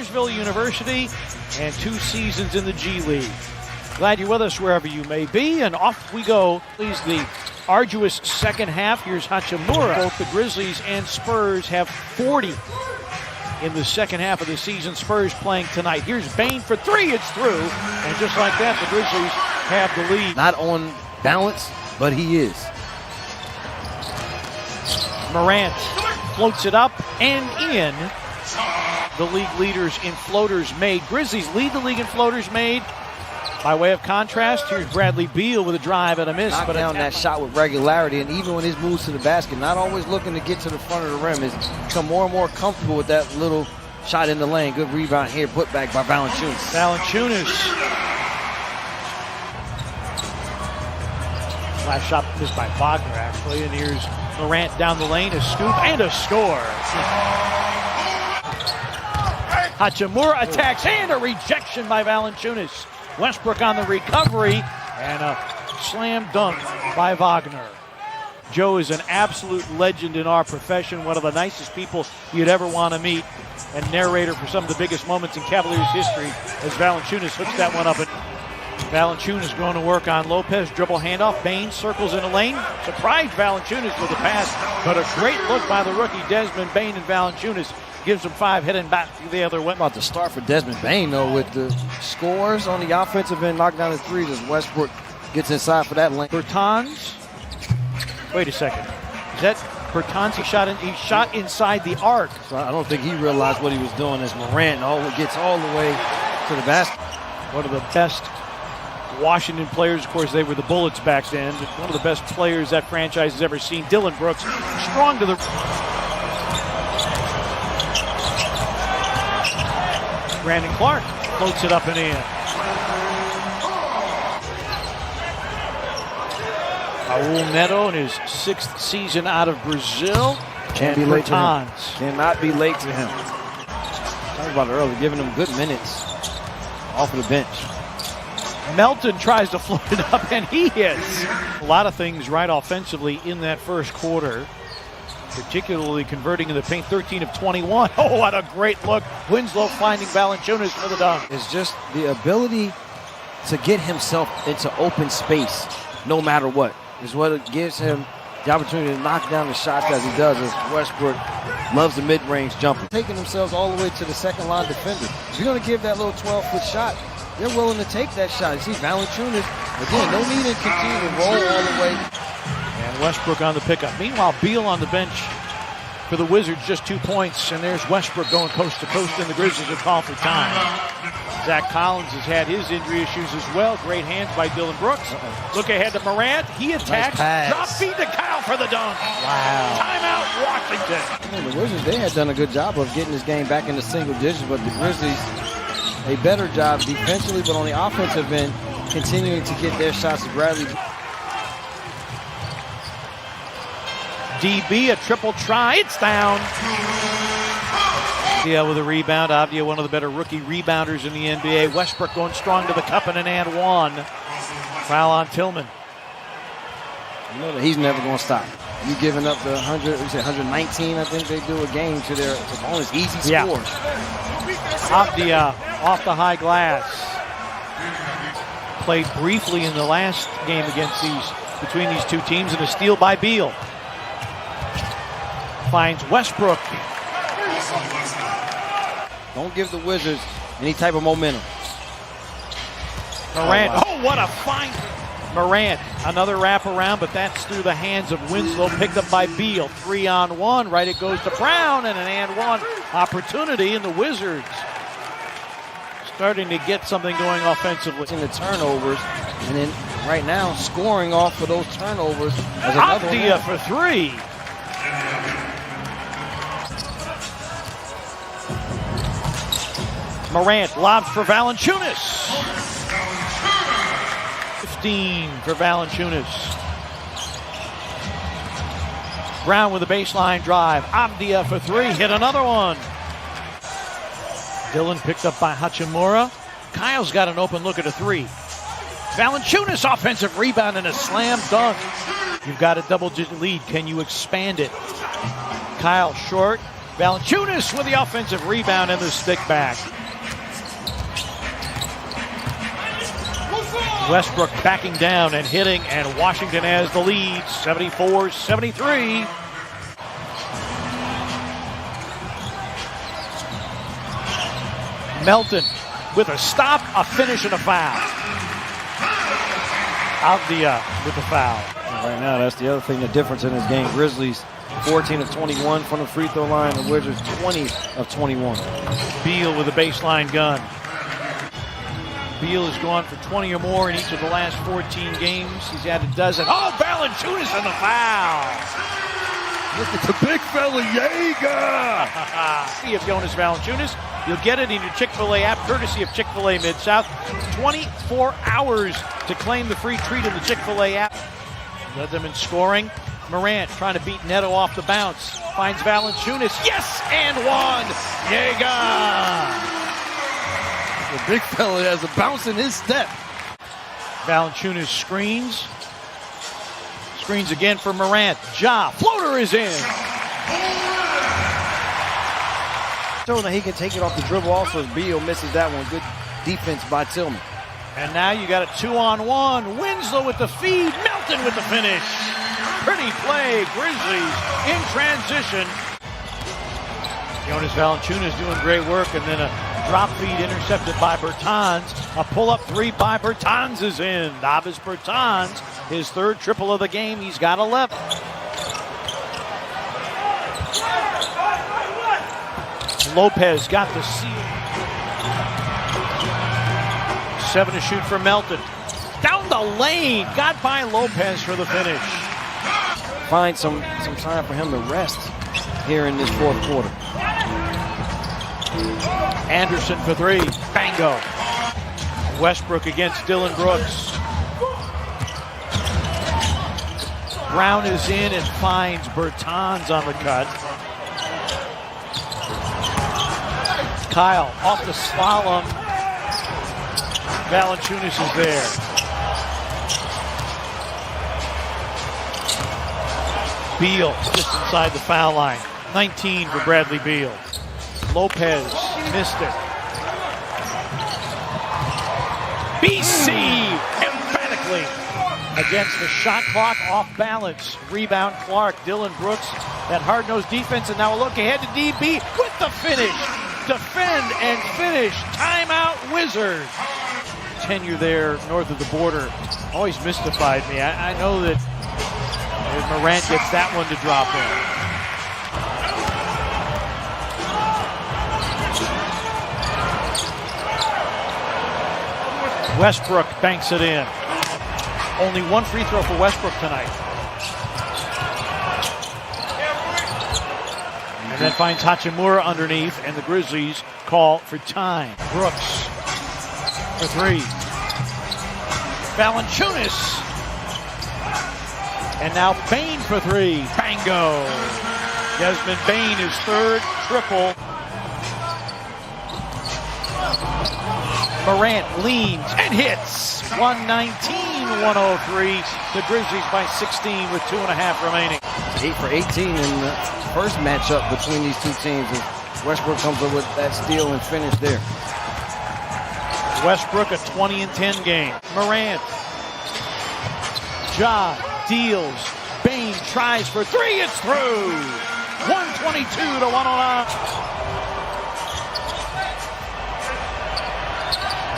Cartersville University and 2 seasons in the G League. Glad you're with us wherever you may be, and off we go. Please, the arduous second half. Here's Hachimura. Both the Grizzlies and Spurs have 40 in the second half of the season. Spurs playing tonight. Here's Bain for 3. It's through. And just like that, the Grizzlies have the lead. Not on balance, but he is. Morant floats it up and in. The league leaders in floaters made. Grizzlies lead the league in floaters made. By way of contrast, here's Bradley Beal with a drive and a miss. Knocked down that shot with regularity, and even when his moves to the basket, not always looking to get to the front of the rim, has become more and more comfortable with that little shot in the lane. Good rebound here, put back by Valanciunas. Last shot missed by Wagner, actually, and here's Morant down the lane, a scoop and a score. Hachimura attacks and a rejection by Valanciunas. Westbrook on the recovery and a slam dunk by Wagner. Joe is an absolute legend in our profession, one of the nicest people you'd ever want to meet, and narrator for some of the biggest moments in Cavaliers history as Valanciunas hooks that one up. Valanciunas going to work on Lopez, dribble handoff. Bain circles in the lane. Surprised Valanciunas with the pass, but a great look by the rookie Desmond Bain, and Valanciunas gives him 5, heading back the other way. About to start for Desmond Bain, though, with the scores on the offensive end, knock down the threes as Westbrook gets inside for that lane. Bertans. Wait a second. Is that Bertans? He shot inside the arc. So I don't think he realized what he was doing as Morant gets all the way to the basket. One of the best Washington players, of course, they were the Bullets back then. One of the best players that franchise has ever seen. Dylan Brooks, strong to the... Brandon Clark floats it up and in. Raul Neto in his 6th season out of Brazil. Can't be late to him. Cannot be late to him. Talked about it earlier, giving him good minutes off of the bench. Melton tries to float it up, and he hits. A lot of things right offensively in that first quarter, particularly converting in the paint. 13 of 21. Oh, what a great look. Winslow finding Valanciunas for the dunk. It's just the ability to get himself into open space no matter what is what it gives him the opportunity to knock down the shots as he does, as Westbrook loves the mid-range jumper. Taking themselves all the way to the second line defender. If you're going to give that little 12-foot shot, they're willing to take that shot. You see Valanciunas, again, no need to continue to roll all the way. And Westbrook on the pickup. Meanwhile, Beal on the bench for the Wizards, just 2 points. And there's Westbrook going coast to coast, and the Grizzlies are called for time. Zach Collins has had his injury issues as well. Great hands by Dylan Brooks. Look ahead to Morant. He attacks. Nice drop feed to Kyle for the dunk. Wow. Timeout, Washington. The Wizards, they had done a good job of getting this game back into single digits, but the Grizzlies, a better job defensively, but on the offensive end, continuing to get their shots to Bradley. DB, a triple try. It's down. Avdia with a rebound. Avdia, one of the better rookie rebounders in the NBA. Westbrook going strong to the cup and an and one. Foul on Tillman. You know that he's never going to stop. You giving up the 119, I think they do a game to their opponents. Easy scores. Yeah. Avdia off the high glass. Played briefly in the last game between these two teams, and a steal by Beal. Finds Westbrook. Don't give the Wizards any type of momentum. Morant, oh, what a find. Morant, another wraparound, but that's through the hands of Winslow, picked up by Beal. 3-on-1, right it goes to Brown, and an and one opportunity, and the Wizards starting to get something going offensively. In the turnovers, and then right now scoring off of those turnovers. Avdia for 3. Morant lobs for Valanciunas. 15 for Valanciunas. Brown with a baseline drive. Avdia for 3. Hit another one. Dillon picked up by Hachimura. Kyle's got an open look at a 3. Valanciunas offensive rebound and a slam dunk. You've got a double-digit lead. Can you expand it? Kyle short. Valanciunas with the offensive rebound and the stick back. Westbrook backing down and hitting, and Washington has the lead, 74-73. Melton with a stop, a finish, and a foul. With the foul. Right now, that's the other thing, the difference in this game. Grizzlies 14 of 21 from the free throw line. The Wizards 20 of 21. Beal with a baseline gun. Beal has gone for 20 or more in each of the last 14 games. He's had a dozen. Oh, Valanciunas and the foul. Look at the big fella, Jaeger. See if Jonas Valanciunas. You'll get it in your Chick-fil-A app, courtesy of Chick-fil-A Mid-South. 24 hours to claim the free treat in the Chick-fil-A app. Led them in scoring. Morant trying to beat Neto off the bounce. Finds Valanciunas. Yes, and one. Jaeger. The big fella has a bounce in his step. Valanciunas screens. Screens again for Morant. Ja, floater is in. Showing that he can take it off the dribble also as Beal misses that one. Good defense by Tillman. And now you got a 2-on-1. Winslow with the feed. Melton with the finish. Pretty play. Grizzlies in transition. Jonas Valanciunas doing great work, and then a drop feed intercepted by Bertans. A pull-up three by Bertans is in. Davis Bertans, his third triple of the game. He's got 11. Lopez got the seal. 7 to shoot for Melton. Down the lane. Got by Lopez for the finish. Find some time for him to rest here in this fourth quarter. Anderson for three. Bango. Westbrook against Dylan Brooks. Brown is in and finds Bertans on the cut. Kyle off the slalom. Valanciunas is there. Beal just inside the foul line. 19 for Bradley Beal. Lopez missed it. BC emphatically against the shot clock, off balance. Rebound Clark. Dylan Brooks, that hard-nosed defense, and now a look ahead to DB with the finish. Defend and finish. Timeout Wizards. Tenure there north of the border always mystified me. I know that Morant gets that one to drop in. Westbrook banks it in. Only one free throw for Westbrook tonight. And then finds Hachimura underneath, and the Grizzlies call for time. Brooks for three. Valanciunas. And now Bane for three. Bango. Desmond Bane, his third triple. Morant leans and hits. 119-103. The Grizzlies by 16 with 2.5 remaining. 8 for 18 in the first matchup between these two teams. And Westbrook comes up with that steal and finish there. Westbrook a 20 and 10 game. Morant. Ja deals. Bane tries for three. It's through. 122-109.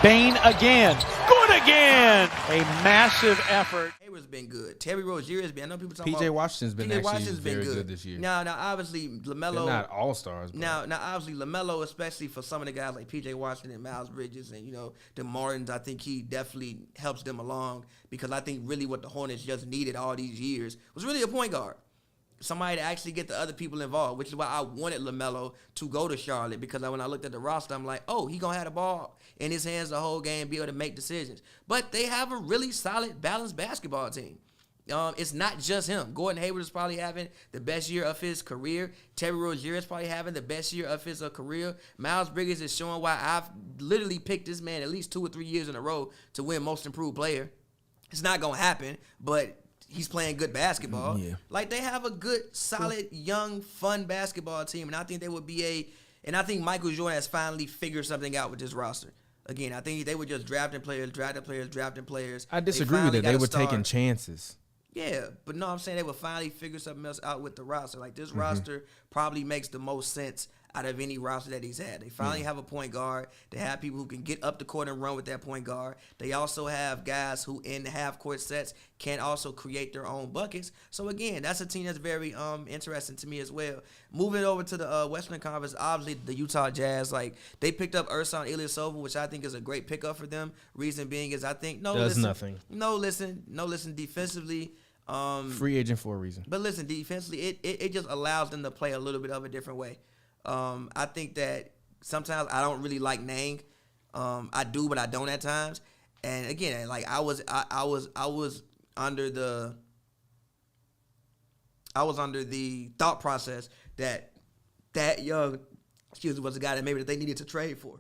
Bane again. Good again. A massive effort. Hayward's been good. Terry Rozier has been. I know people talking PJ about Washington's been very good this year. Now, obviously LaMelo. They're not all stars. Now, obviously LaMelo, especially for some of the guys like PJ Washington and Miles Bridges and the Martins, I think he definitely helps them along because I think really what the Hornets just needed all these years was really a point guard. Somebody to actually get the other people involved, which is why I wanted LaMelo to go to Charlotte because when I looked at the roster, I'm like, oh, he going to have the ball in his hands the whole game, be able to make decisions. But they have a really solid, balanced basketball team. It's not just him. Gordon Hayward is probably having the best year of his career. Terry Rozier is probably having the best year of his career. Miles Bridges is showing why I've literally picked this man at least 2 or 3 years in a row to win Most Improved Player. It's not going to happen, but he's playing good basketball. Yeah. Like, they have a good, solid, young, fun basketball team, and I think they would be and I think Michael Jordan has finally figured something out with this roster. Again, I think they were just drafting players. I disagree with it. They were taking chances. Yeah, but no, I'm saying they would finally figure something else out with the roster. Like, this roster probably makes the most sense out of any roster that he's had. They finally have a point guard. They have people who can get up the court and run with that point guard. They also have guys who in half-court sets can also create their own buckets. So, again, that's a team that's very interesting to me as well. Moving over to the Western Conference, obviously the Utah Jazz, like, they picked up Ersan Ilyasova, which I think is a great pickup for them. Reason being is I think, listen, defensively. Free agent for a reason. But listen, defensively, it just allows them to play a little bit of a different way. I think that sometimes I don't really like Nang. I do, but I don't at times. And again, like I was under the thought process that young, was a guy that maybe that they needed to trade for.